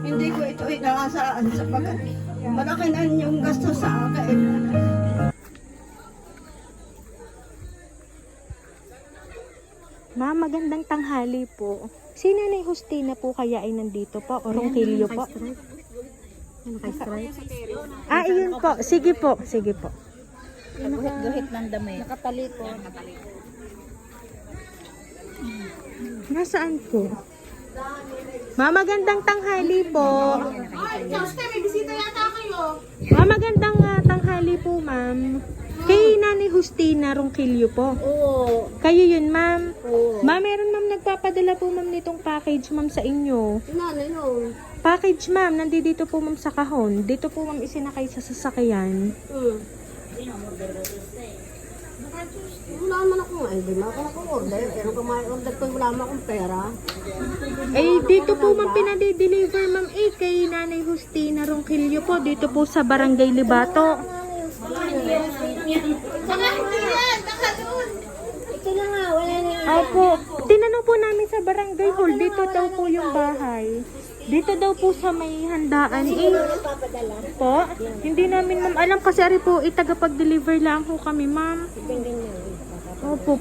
Hindi ko ito inaasaan sapagkat malaki na yung gasto sa akin. Ma'am, magandang tanghali po. Si Nanay Justina po kaya ay nandito po? O Ronquillo po? Ah, iyon po. Sige po. Sige po. Guhit ng damit. Nakatali ko. Nasaan po? Ma'am, magandang tanghali po. May bisita yata kayo. Ma'am, magandang tanghali po, ma'am. Kay Nanay Justina Ronquillo po. Oo. Kayo yun, ma'am. Oo. Ma'am, meron ma'am nagpapadala po ma'am nitong package ma'am sa inyo. Nanay yun. Package ma'am, nandito po ma'am sa kahon. Dito po ma'am isinakay sa sasakyan. Wala naman ako nga. Hindi na ako naka-order. Pero kung order ko, wala naman akong pera. Eh, dito po ma'am pinade-deliver ma'am kay Nanay Justina Ronquillo po. Dito po sa Barangay Libato. Ito na nga, wala na yun. Opo, tinanong po namin sa Barangay Hall. Dito daw po yung bahay. Dito daw po sa may handaan. Po, hindi namin ma'am alam kasi ari po itagapag-deliver lang po kami ma'am. Opo,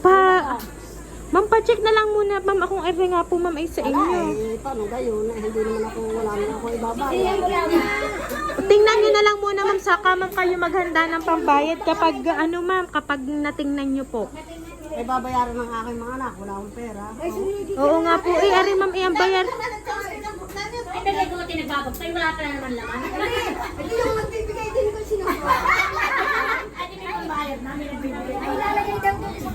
ma'am, pa-check na lang muna, ma'am. Akong ere nga po, ma'am, ay sa inyo. Paano gayon? Hindi naman ako, wala naman ako ibabayad. Tingnan nyo na lang muna, ma'am, saka ma'am kayo maghanda ng pambayad kapag, ma'am, kapag natingnan nyo po. Ay babayaran ng aking mga anak, wala akong pera. Oo nga po, ari, ma'am, ang bayar. Ay, talaga ko tinagbabag. Sa'yo wala pa na naman laman. Ito yung magbibigay din ko sinabi. Ay, di may pambayad na. May nagbibigay. Ay, lalagay daw doon sa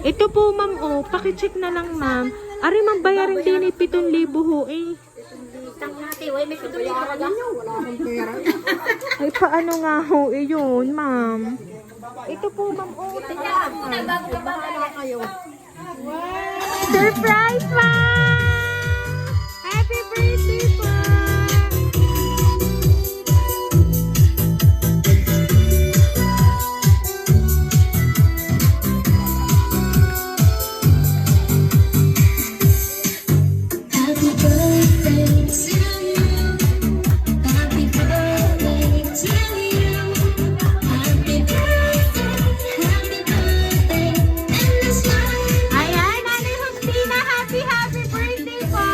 Ito po, ma'am, pakicheck na lang, ma'am. Ari, ma'am, bayarin din 7,000 ho, Tang natin. Uy, may pituloy ka Wala akong pera. Ay, paano nga ho, yun, ma'am. Ito po, ma'am, tingnan, ma'am. Bago ka ba? Wala kayo. Surprise, ma'am! Happy birthday po! Happy birthday to you. Happy birthday to you. Happy birthday, and this life. Ayan, Nanay Justina, happy birthday po!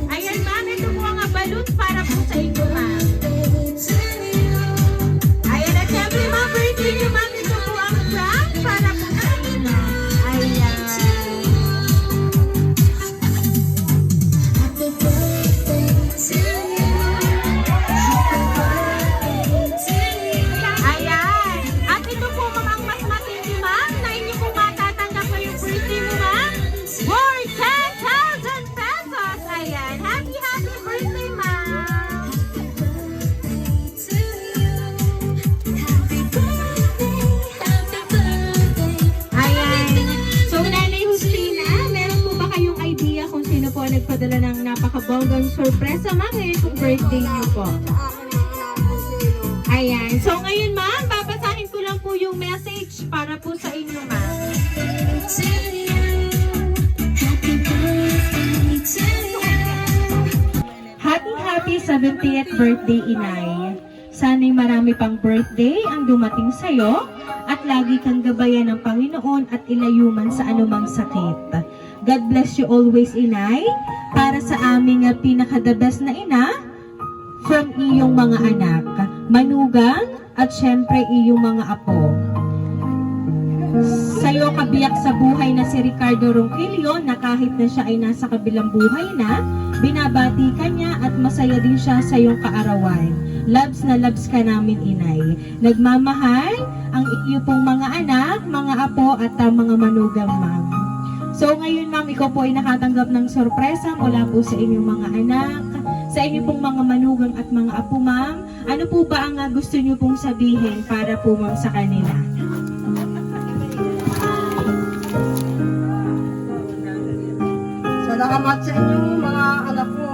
Ayan, ma'am, ito po ang balloons para po sa inyo, ma'am. Ayan, at syempre, ma'am, birthday niyo, ma'am, ito po ang prank para po sa inyo. Ayan. Happy birthday to you. Happy birthday to you. Ayan. At ito po, ma'am, ang mas matindi, ma'am, na inyo po matatanggap po yung birthday mo, ma'am. For 10,000 pesos. Ayan. Happy birthday, ma'am. To you. Happy birthday. Happy birthday. Ayan. So, Nanay Justina, meron po ba kayong idea kung sino po nagpadala ng napakabonggang sorpresa, ma'am, ngayon kung birthday niyo po? Sa aking mga anak kung sino. Ayan. So, ngayon, ma'am, babasahin ko lang po yung message para po sa inyo, ma'am. To you. Happy birthday to you. Happy 70th birthday, Inay. Sana'y marami pang birthday ang dumating sa'yo at lagi kang gabayan ng Panginoon at ilayo man sa anumang sakit. God bless you always, Inay, para sa aming pinaka-the best na ina from iyong mga anak, manugang at syempre iyong mga apo. Sa'yo kabiyak sa buhay na si Ricardo Ronquillo na kahit na siya ay nasa kabilang buhay na, binabati ka niya at masaya din siya sa iyong kaarawan. Loves na loves ka namin, Inay. Nagmamahal ang iyo pong mga anak, mga apo at mga manugang, ma'am. So ngayon, ma'am, ikaw po ay nakatanggap ng sorpresa mula po sa inyong mga anak, sa inyong pong mga manugang at mga apo, ma'am. Ano po ba ang gusto niyo pong sabihin para po, ma'am, sa kanila? Salamat sa inyong mga anak ko.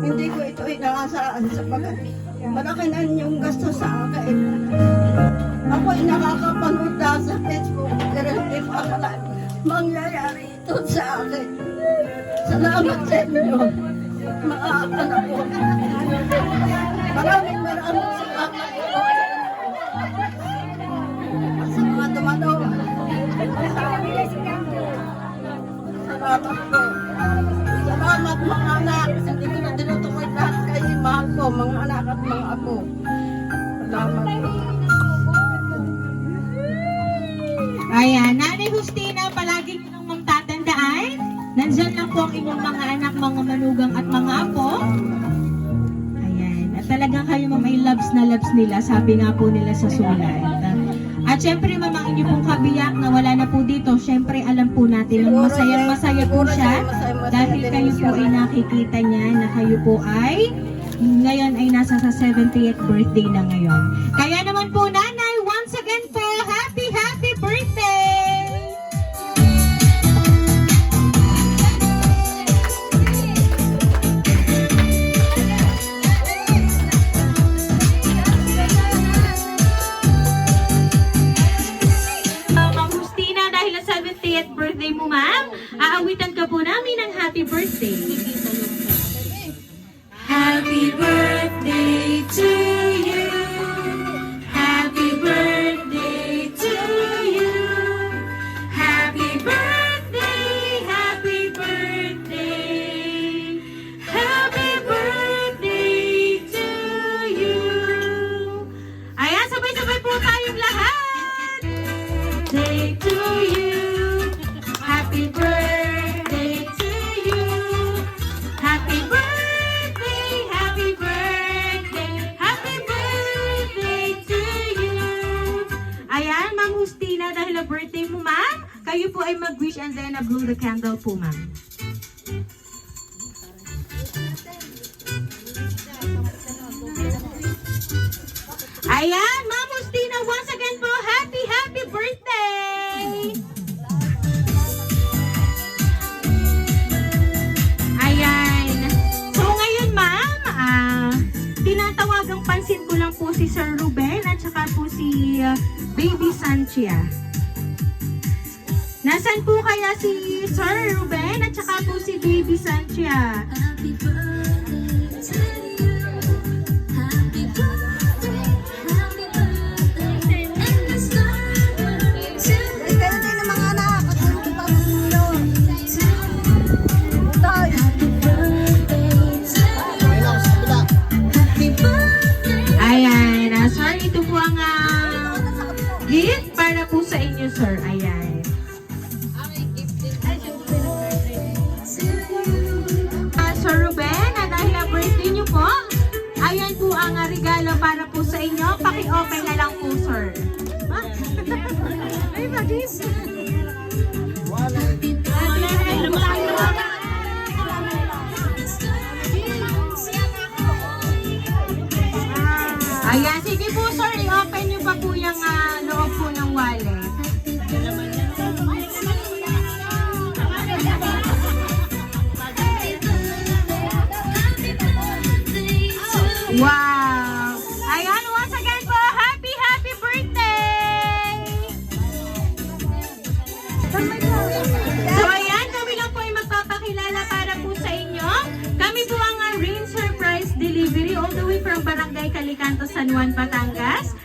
Hindi ko ito inaasaan sapagkat malaki na yung gasto sa akin. Ako ay nakakapanood na sa Facebook pero hindi pa pala mangyayari ito sa akin. Salamat sa inyo. mga anak ko. Maraming salamat po. Sa mga dumalo. Salamat po. Salamat mga anak. Hindi ko na tinutukoy lahat kayo. Mahal ko mga anak at mga apo. Salamat po. Ayan, Nanay Justina, palagi niyo nang magtatandaan. Nandyan lang po ang inyong mga anak, mga manugang at mga apo. Ayan, at talagang kayo ma'am ay loves na loves nila, sabi nga po nila sa sulat. At syempre ma'am, ang inyong pong kabiyak na wala na po dito, syempre alam po natin na masayang-masaya po siya dahil kayo po ay nakikita niya na kayo po ay ngayon ay nasa sa 70th birthday na ngayon. Kaya naman po nanay, once again po, happy birthday! Ma'am Justina, dahil na 70th birthday mo ma'am, aawitan ka po namin ng happy birthday. Happy birthday to you. Happy birthday to you. Happy birthday, happy birthday. Happy birthday to you. Ayan, sabay-sabay po tayong lahat. Day to you. Happy birthday to you. Happy birthday, happy birthday, happy birthday to you. Ayan, Ma'am Justina, dahil na birthday mo, ma'am, kayo po ay mag-wish and then blow the candle po, ma'am. Ayan, Ma'am Justina, once again po, happy birthday! Ayan. So ngayon ma'am, tinatawagang pansin ko lang po si Sir Ruben at saka po si Baby Sanchia. Nasaan po kaya si Sir Ruben at saka po si Baby Sanchia? Happy birthday to you. Happy birthday, happy birthday. And the star to Kaya din ng mga anak at ang pamilyon. Tayo. happy birthday to you. Happy birthday. Ayan. Sir, ito po ang gift para po sa inyo, sir. Ayan. Sir Ruben, dahil na birthday niyo po, ayan po ang regalo para po sa inyo. Paki-open na lang po, sir. Ha? Ay, bagis. Ayan, sige po, sir. I-open niyo pa po yung loob po ng wallet. Wow! Ayan, once again po, happy birthday! So ayan, kami lang po ay magpapakilala para po sa inyo. Kami po ang Rain Surprise Delivery all the way from Barangay Calicanto, San Juan, Batangas.